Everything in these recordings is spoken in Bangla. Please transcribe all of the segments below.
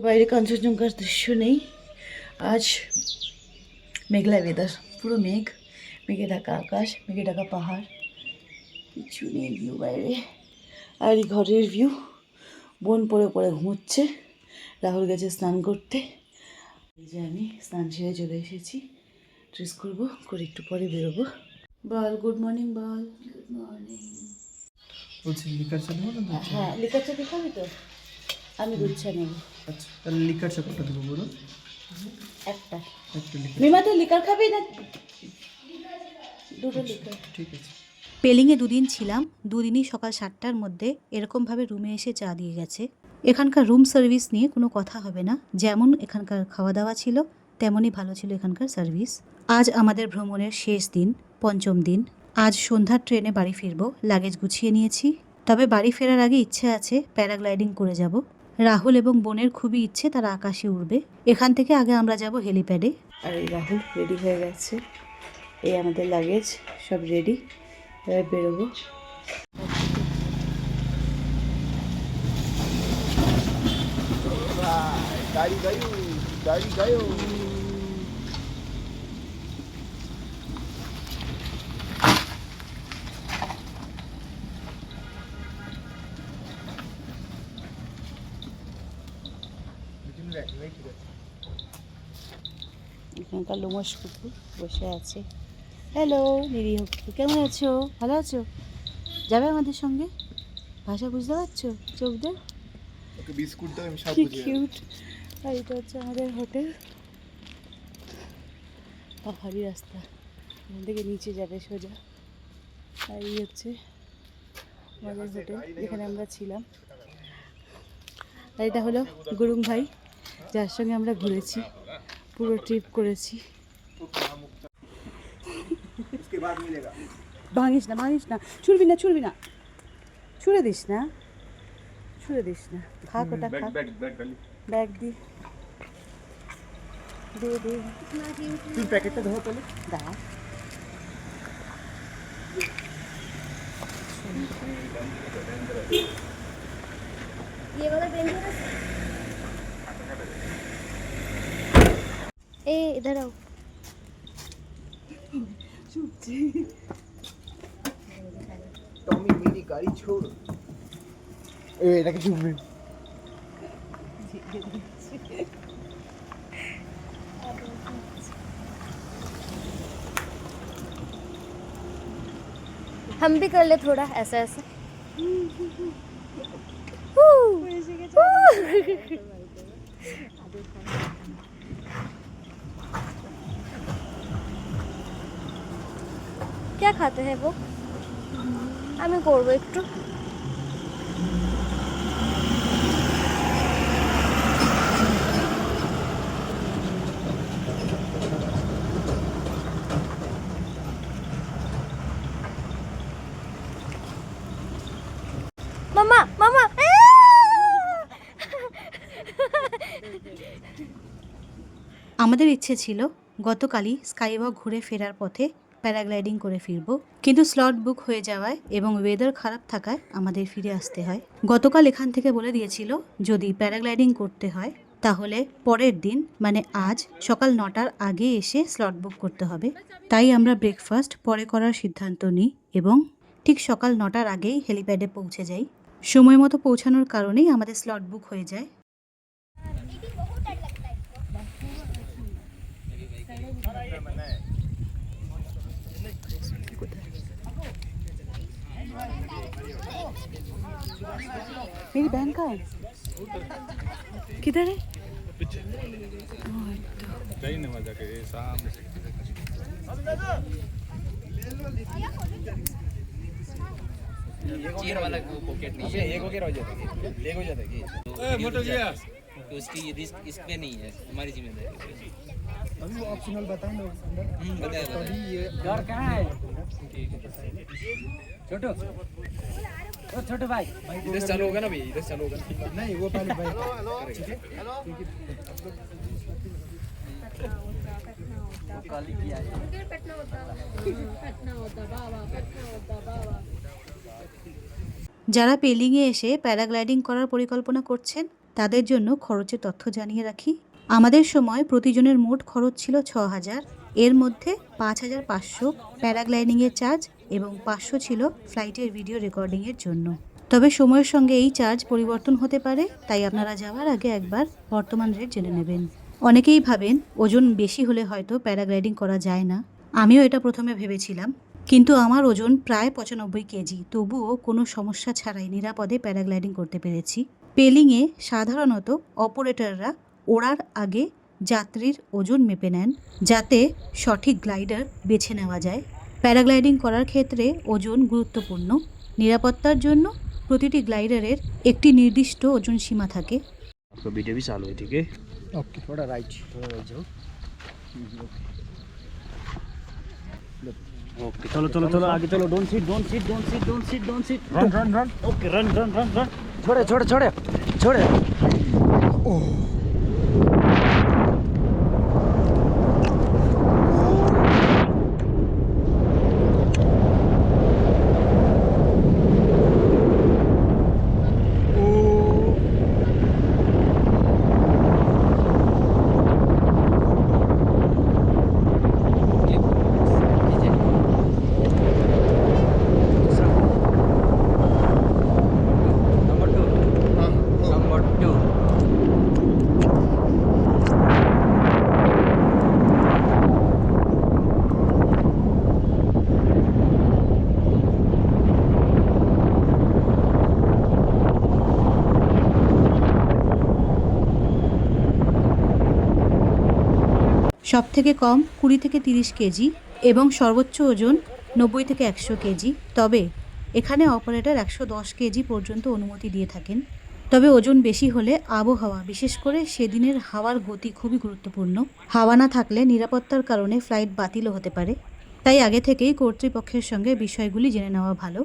বাইরে কাঞ্চনজঙ্ঘার দৃশ্য নেই আজ। মেঘলা ওয়েদার, পুরো মেঘে ঢাকা আকাশ, মেঘে ঢাকা পাহাড়, কিছু নেই ভিউ বাইরে। আর এই ঘরের ভিউ, বোন পরে পরে ঘুমোচ্ছে, রাহুল গেছে স্নান করতে। এই যে আমি স্নান সেরে চলে এসেছি, ড্রেস করবো, করে একটু পরে বেরোবো। বল গুড মর্নিং, বল গুড মর্নিং। বলছি লিকার চা দেবো না দুধ চা? হ্যাঁ, লিকার চা খাবি তো? আমি দুধ চা নেব। আচ্ছা তাহলে লিকার চা কটা দেবো বলুন? একটা। একটা লিকার। মিমা তুই লিকার খাবি না? দুটো লিকার। ঠিক আছে। পেলিংয়ে দুদিন ছিলাম, দুদিনই সকাল 7টার মধ্যে এরকমভাবে রুমে এসে চা দিয়ে গেছে। এখানকার রুম সার্ভিস নিয়ে কোনো কথা হবে না, যেমন এখানকার খাওয়া দাওয়া ছিল তেমনই ভালো ছিল এখানকার সার্ভিস। আজ আমাদের ভ্রমণের শেষ দিন, পঞ্চম দিন। আজ সন্ধ্যার ট্রেনে বাড়ি ফিরবো, লাগেজ গুছিয়ে নিয়েছি। তবে বাড়ি ফেরার আগে ইচ্ছে আছে প্যারাগ্লাইডিং করে যাব। রাহুল এবং বোনের খুবই ইচ্ছে তারা আকাশে উড়বে। এখান থেকে আগে আমরা যাব হেলিপ্যাডে। আর এই রাহুল রেডি হয়ে গেছে, এই আমাদের লাগেজ সব রেডি, এবার বেরোবো। গাড়ি গায়ো, গাড়ি গায়ো। এখানকার লোমশ কুকুর বসে আছে। হ্যালো নিরীহ কুকুর, কেমন আছো? ভালো আছো? যাবে আমাদের সঙ্গে? ভাষা বুঝতে পারছো? চোখ দেখ, ওকে বিস্কুট দাও, আমি সব কি বুঝে যাবো। কিউট। আর এটা হচ্ছে আমাদের হোটেল, পাহাড়ি রাস্তা, এখান থেকে নিচে যাবে সোজা। আর এই হচ্ছে আমাদের হোটেল যেখানে আমরা ছিলাম। আর এটা হলো গুরুং ভাই, যার সঙ্গে আমরা ঘুরেছি, পুরো ট্রিপ করেছি। ভাঙিস না, ভাঙিস না, ছুড়বি না, ছুড়বি না, ছুঁড়ে দিস না, ছুঁড়ে দিস না। খাক ওটা, খাক। ব্যাগ দি, দে দে। তুই প্যাকেটটা ধরো তাহলে। দাও। ये वाला डेंजरस ए इधर आओ টমি মেরি গাড়ি ছোড়। এটাকে চুপবে। हम भी कर ले थोड़ा ऐसा ऐसा क्या खाते हैं वो আমি করব একটু মামা মামা আমাদের ইচ্ছে ছিল গতকালই স্কাইওয়াক ঘুরে ফেরার পথে প্যারাগ্লাইডিং করে ফিরব, কিন্তু স্লট বুক হয়ে যাওয়ায় এবং ওয়েদার খারাপ থাকায় আমাদের ফিরে আসতে হয়। গতকাল এখান থেকে বলে দিয়েছিল যদি প্যারাগ্লাইডিং করতে হয় তাহলে পরের দিন মানে আজ সকাল 9টার আগে এসে স্লট বুক করতে হবে। তাই আমরা ব্রেকফাস্ট পরে করার সিদ্ধান্ত নিই এবং ঠিক সকাল 9টার আগেই হেলিপ্যাডে পৌঁছে যাই। সময় মতো পৌঁছানোর কারণেই আমাদের স্লট বুক হয়ে যায়। मेरी बहन कहाँ है? किधर है? चेयर वाला को पॉकेट नहीं है, एक वगैरह हो जाएगी, लेग हो जाएगी मोटो गया तो उसकी रिस्क इस पे नहीं है, हमारी जिम्मेदारी। अभी वो ऑप्शनल बताएं ना अंदर। बताया अभी ये डर कहाँ है छोटो ओ छोटो भाई इधर चालू होगा ना भाई, इधर चालू होगा नहीं, वो पहले भाई ठीक है। যারা পেলিংয়ে এসে প্যারাগ্লাইডিং করার পরিকল্পনা করছেন তাদের জন্য খরচের তথ্য জানিয়ে রাখি। আমাদের সময় প্রতিজনের মোট খরচ ছিল 6,000। এর মধ্যে 5,500 প্যারাগ্লাইডিংয়ের চার্জ এবং 500 ছিল ফ্লাইটের ভিডিও রেকর্ডিংয়ের জন্য। তবে সময়ের সঙ্গে এই চার্জ পরিবর্তন হতে পারে, তাই আপনারা যাওয়ার আগে একবার বর্তমান রেট জেনে নেবেন। অনেকেই ভাবেন ওজন বেশি হলে হয়তো প্যারাগ্লাইডিং করা যায় না। আমিও এটা প্রথমে ভেবেছিলাম, কিন্তু আমার ওজন প্রায় 95 কেজি, তবুও কোনো সমস্যা ছাড়াই নিরাপদে প্যারাগ্লাইডিং করতে পেরেছি। পেলিংয়ে সাধারণত অপারেটররা ওড়ার আগে যাত্রীর ওজন মেপে নেন, যাতে সঠিক গ্লাইডার বেছে নেওয়া যায়। প্যারাগ্লাইডিং করার ক্ষেত্রে ওজন গুরুত্বপূর্ণ। নিরাপত্তার জন্য প্রতিটি গ্লাইডারের একটি নির্দিষ্ট ওজন সীমা থাকে। आपका वीडियो भी चालू है, ठीक है? ओके थोड़ा राइट जाओ। ओके चलो चलो चलो आगे चलो। Don't sit don't sit don't sit don't sit don't sit. Run run run. Okay run run run run. छोड़े छोड़े छोड़े छोड़े। Number two. সব থেকে কম 20 থেকে 30 কেজি এবং সর্বোচ্চ ওজন 90 থেকে 100 কেজি। তবে এখানে অপারেটর 110 কেজি পর্যন্ত অনুমতি দিয়ে থাকেন। তবে ওজন বেশি হলে আবহাওয়া, বিশেষ করে সেদিনের হাওয়ার গতি খুবই গুরুত্বপূর্ণ। হাওয়া না থাকলে নিরাপত্তার কারণে ফ্লাইট বাতিলও হতে পারে, তাই আগে থেকেই কর্তৃপক্ষের সঙ্গে বিষয়গুলি জেনে নেওয়া ভালো।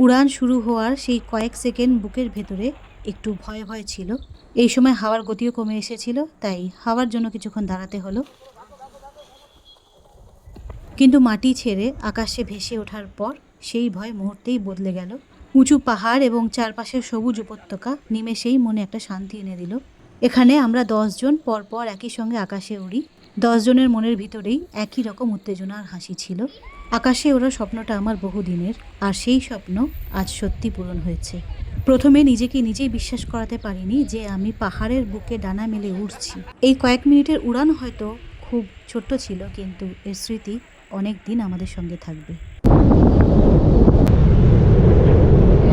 উড়ান শুরু হওয়ার সেই কয়েক সেকেন্ড বুকের ভেতরে একটু ভয় ভয় ছিল। এই সময় হাওয়ার গতিও কমে এসেছিল, তাই হাওয়ার জন্য কিছুক্ষণ দাঁড়াতে হলো। কিন্তু মাটি ছেড়ে আকাশে ভেসে ওঠার পর সেই ভয় মুহূর্তেই বদলে গেল। উঁচু পাহাড় এবং চারপাশের সবুজ উপত্যকা নিমেষেই মনে একটা শান্তি এনে দিল। এখানে আমরা 10 জন পরপর একই সঙ্গে আকাশে উড়ি। 10 জনের মনের ভিতরেই একই রকম উত্তেজনা আর হাসি ছিল। আকাশে ওড়ার স্বপ্নটা আমার বহুদিনের, আর সেই স্বপ্ন আজ সত্যি পূরণ হয়েছে। প্রথমে নিজেকে নিজেই বিশ্বাস করাতে পারিনি যে আমি পাহাড়ের বুকে ডানা মেলে উড়ছি। এই কয়েক মিনিটের উড়ান হয়তো খুব ছোট্ট ছিল, কিন্তু এর স্মৃতি অনেক দিন আমাদের সঙ্গে থাকবে।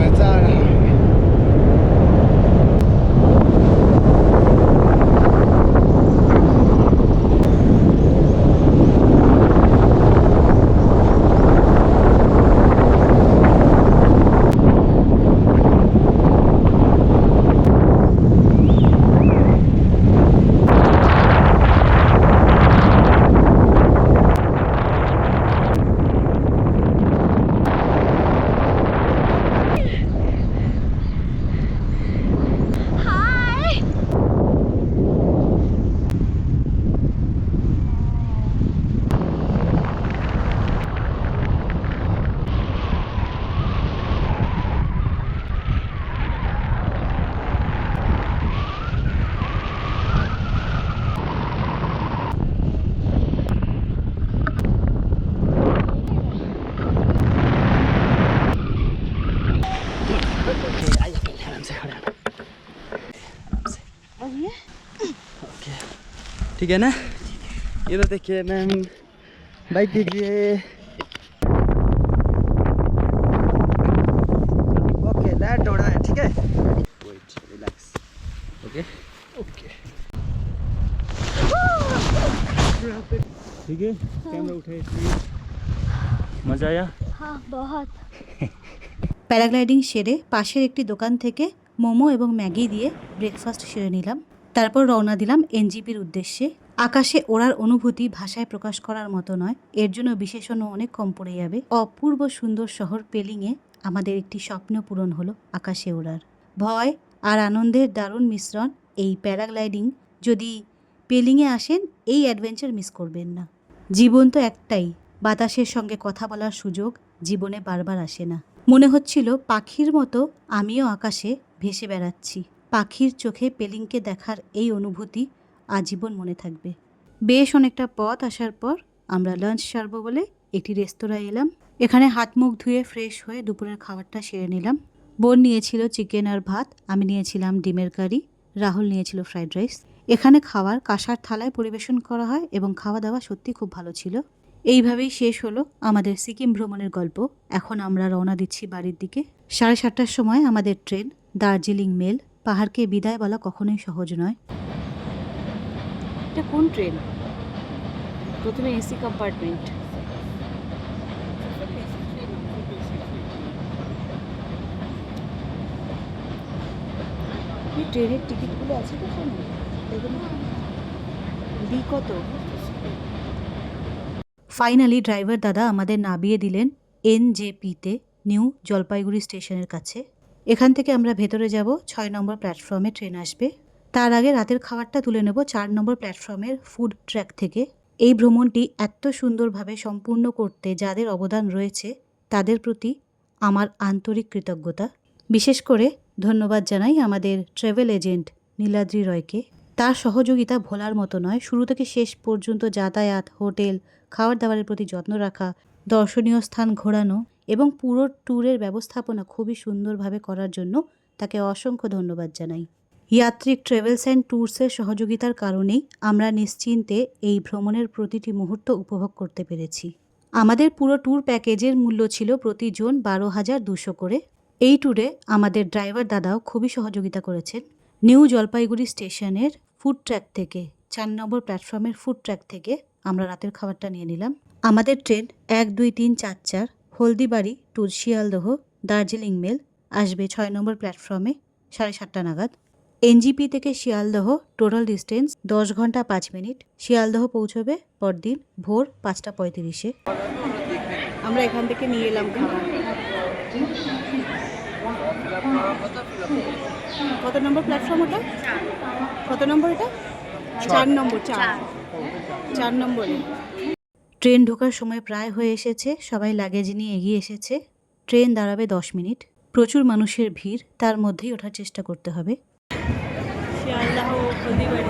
मजा आ रहा है। ठीक है ना? इधर देखिए मैम, बाइक दीजिए। ओके लैंड हो रहा है, ठीक है? Wait relax. ओके ओके ठीक है। कैमरा उठाए। मजा आया? हाँ बहुत। প্যারাগ্লাইডিং সেরে পাশের একটি দোকান থেকে মোমো এবং ম্যাগি দিয়ে ব্রেকফাস্ট সেরে নিলাম। তারপর রওনা দিলাম এনজিপির উদ্দেশ্যে। আকাশে ওড়ার অনুভূতি ভাষায় প্রকাশ করার মতো নয়, এর জন্য বিশেষণও অনেক কম পড়ে যাবে। অপূর্ব সুন্দর শহর পেলিংয়ে আমাদের একটি স্বপ্ন পূরণ হলো আকাশে ওড়ার। ভয় আর আনন্দের দারুণ মিশ্রণ এই প্যারাগ্লাইডিং। যদি পেলিংয়ে আসেন, এই অ্যাডভেঞ্চার মিস করবেন না। জীবন তো একটাই, বাতাসের সঙ্গে কথা বলার সুযোগ জীবনে বারবার আসে না। মনে হচ্ছিল পাখির মতো আমিও আকাশে ভেসে বেড়াচ্ছি। পাখির চোখে পেলিংকে দেখার এই অনুভূতি আজীবন মনে থাকবে। বেশ অনেকটা পথ আসার পর আমরা লাঞ্চ সারবো বলে একটি রেস্তোরাঁয় এলাম। এখানে হাত মুখ ধুয়ে ফ্রেশ হয়ে দুপুরের খাবারটা সেরে নিলাম। বোন নিয়েছিল চিকেন আর ভাত, আমি নিয়েছিলাম ডিমের কারি, রাহুল নিয়েছিল ফ্রাইড রাইস। এখানে খাবার কাঁসার থালায় পরিবেশন করা হয় এবং খাওয়া দাওয়া সত্যি খুব ভালো ছিল। এইভাবেই শেষ হলো আমাদের সিকিম ভ্রমণের গল্প। এখন আমরা রওনা দিচ্ছি বাড়ির দিকে। 7:30টার সময় আমাদের ট্রেন, দার্জিলিং মেল। পাহাড়কে বিদায় বলা কখনোই সহজ নয়। এটা কোন ট্রেন? প্রথমে এসি কম্পার্টমেন্ট। এই ট্রেনের টিকিটগুলো আছে তো ফোনে? দেখুন দি কত? ফাইনালি ড্রাইভার দাদা আমাদের নামিয়ে দিলেন NJP-তে, নিউ জলপাইগুড়ি স্টেশনের কাছে। এখান থেকে আমরা ভেতরে যাব। 6 নম্বর প্ল্যাটফর্মে ট্রেন আসবে। তার আগে রাতের খাবারটা তুলে নেব 4 নম্বর প্ল্যাটফর্মের ফুড ট্র্যাক থেকে। এই ভ্রমণটি এত সুন্দরভাবে সম্পূর্ণ করতে যাদের অবদান রয়েছে তাদের প্রতি আমার আন্তরিক কৃতজ্ঞতা। বিশেষ করে ধন্যবাদ জানাই আমাদের ট্রাভেল এজেন্ট নীলাদ্রি রয়কে। তার সহযোগিতা ভোলার মতো নয়। শুরু থেকে শেষ পর্যন্ত যাতায়াত, হোটেল, খাবার দাবারের প্রতি যত্ন রাখা, দর্শনীয় স্থান ঘোরানো এবং পুরো ট্যুরের ব্যবস্থাপনা খুবই সুন্দরভাবে করার জন্য তাকে অসংখ্য ধন্যবাদ জানাই। ইয়াত্রিক ট্রাভেলস অ্যান্ড ট্যুরসের সহযোগিতার কারণেই আমরা নিশ্চিন্তে এই ভ্রমণের প্রতিটি মুহূর্ত উপভোগ করতে পেরেছি। আমাদের পুরো ট্যুর প্যাকেজের মূল্য ছিল প্রতিজন 12,200 করে। এই ট্যুরে আমাদের ড্রাইভার দাদাও খুবই সহযোগিতা করেছেন। নিউ জলপাইগুড়ি স্টেশনের ফুড ট্র্যাক থেকে, 4 নম্বর প্ল্যাটফর্মের ফুড ট্র্যাক থেকে আমরা রাতের খাবারটা নিয়ে নিলাম। আমাদের train 1, 2, 3, 4, 4 Haldibari to Sealdah Darjeeling mail আসবে 6 নম্বর প্ল্যাটফর্মে 7:30 নাগাদ। NJP থেকে শিয়ালদহ টোটাল ডিস্টেন্স 10 ঘন্টা 5 মিনিট। শিয়ালদহ পৌঁছবে পরদিন ভোর 5:35-এ। আমরা এখান থেকে নিয়ে এলাম খাবার। কত নম্বর প্ল্যাটফর্ম ওটা? কত নম্বর এটা? 4 নম্বর। 4 নম্বরে। ট্রেন ঢোকার সময় প্রায় হয়ে এসেছে। সবাই লাগেজ নিয়ে এগিয়ে এসেছে। ট্রেন দাঁড়াবে 10 মিনিট। প্রচুর মানুষের ভিড়, তার মধ্যেই ওঠার চেষ্টা করতে হবে। শিয়ালদাহ হলদিবাড়ি।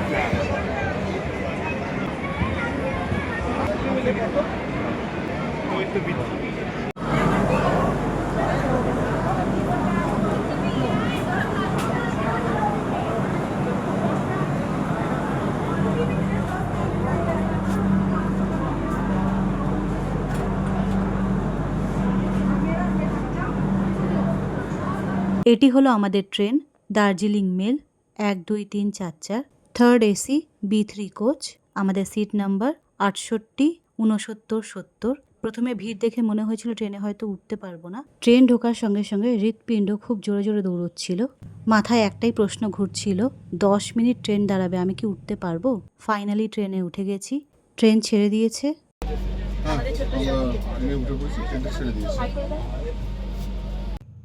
এটি হলো আমাদের train Darjeeling mail 1, 2, 3, 4, 4 third AC B3 coach. আমাদের সিট নাম্বার 68, 69, 70। প্রথমে ভিড় দেখে মনে হয়েছিল ট্রেনে হয়তো উঠতে পারবো না। ট্রেন ঢোকার সঙ্গে সঙ্গে হৃৎপিণ্ড খুব জোরে জোরে দৌড়চ্ছিল। মাথায় একটাই প্রশ্ন ঘুরছিল, 10 মিনিট ট্রেন দাঁড়াবে, আমি কি উঠতে পারবো? ফাইনালি ট্রেনে উঠে গেছি। ট্রেন ছেড়ে দিয়েছে।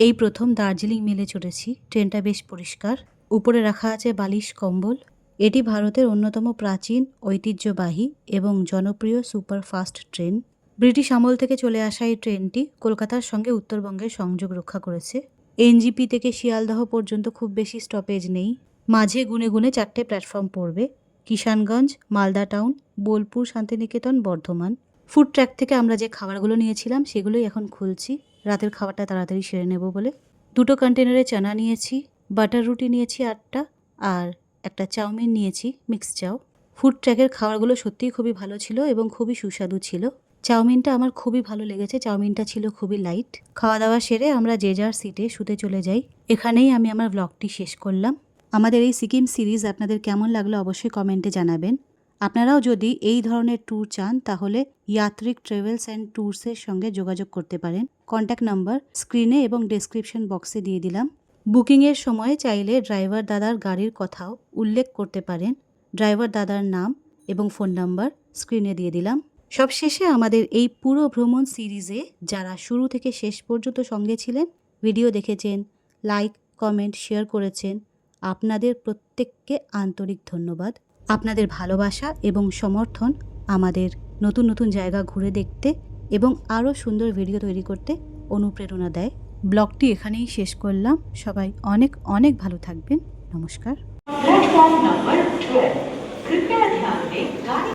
এই প্রথম দার্জিলিং মেলে চড়েছি। ট্রেনটা বেশ পরিষ্কার। উপরে রাখা আছে বালিশ কম্বল। এটি ভারতের অন্যতম প্রাচীন, ঐতিহ্যবাহী এবং জনপ্রিয় সুপারফাস্ট ট্রেন। ব্রিটিশ আমল থেকে চলে আসা এই ট্রেনটি কলকাতার সঙ্গে উত্তরবঙ্গের সংযোগ রক্ষা করেছে। NJP থেকে শিয়ালদহ পর্যন্ত খুব বেশি স্টপেজ নেই। মাঝে গুনে গুনে 4টে প্ল্যাটফর্ম পড়বে: Kishanganj, Malda town, Bolpur, Shantiniketan, Bardhaman. Food track থেকে আমরা যে খাবারগুলো নিয়েছিলাম সেগুলোই এখন খুলছি, রাতের খাবারটা তাড়াতাড়ি সেরে নেব বলে। 2টো কন্টেনারে চানা নিয়েছি, বাটার রুটি নিয়েছি 8টা, আর একটা চাউমিন নিয়েছি, মিক্স চাউ। ফুড ট্র্যাকের খাবারগুলো সত্যিই খুবই ভালো ছিল এবং খুবই সুস্বাদু ছিল। চাউমিনটা আমার খুবই ভালো লেগেছে। চাউমিনটা ছিল খুবই লাইট। খাওয়া দাওয়া সেরে আমরা যে যার সিটে শুতে চলে যাই। এখানেই আমি আমার ব্লগটি শেষ করলাম। আমাদের এই সিকিম সিরিজ আপনাদের কেমন লাগলো অবশ্যই কমেন্টে জানাবেন। আপনারাও যদি এই ধরনের ট্যুর চান তাহলে ইয়াত্রিক ট্রাভেলস অ্যান্ড ট্যুরসের সঙ্গে যোগাযোগ করতে পারেন। কন্ট্যাক্ট নাম্বার স্ক্রিনে এবং ডেসক্রিপশন বক্সে দিয়ে দিলাম। বুকিংয়ের সময় চাইলে ড্রাইভার দাদার গাড়ির কথাও উল্লেখ করতে পারেন। ড্রাইভার দাদার নাম এবং ফোন নাম্বার স্ক্রিনে দিয়ে দিলাম। সবশেষে আমাদের এই পুরো ভ্রমণ সিরিজে যারা শুরু থেকে শেষ পর্যন্ত সঙ্গে ছিলেন, ভিডিও দেখেছেন, লাইক, কমেন্ট, শেয়ার করেছেন, আপনাদের প্রত্যেককে আন্তরিক ধন্যবাদ। আপনাদের ভালোবাসা এবং সমর্থন আমাদের নতুন নতুন জায়গা ঘুরে দেখতে এবং আরও সুন্দর ভিডিও তৈরি করতে অনুপ্রেরণা দেয়। ব্লগটি এখানেই শেষ করলাম। সবাই অনেক অনেক ভালো থাকবেন। নমস্কার। प्लेटफॉर्म नंबर 12 कृपया ध्यान दें।